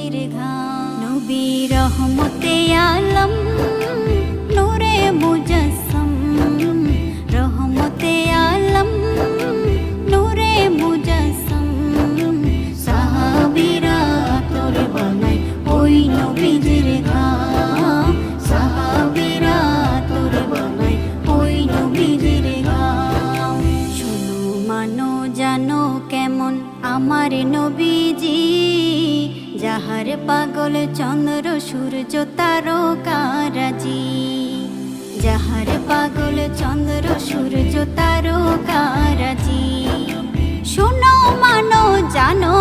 নবীজির ঘাম। নবী রহমতে আলম নূরে মুজাসসাম, রহমতে আলম নূরে মুজাসসাম। সাহাবীরা আতর বানায় ওই নবীজির ঘাম, সাহাবীরা আতর বানায় ওই নবীজির ঘাম। শোনো মানো জানো কেমন আমার নবীজি, যাহার পাগল চন্দ্র সূর্য তারকারাজি, যাহার পাগল চন্দ্র সূর্য তারকারাজি। শোনো মানো জানো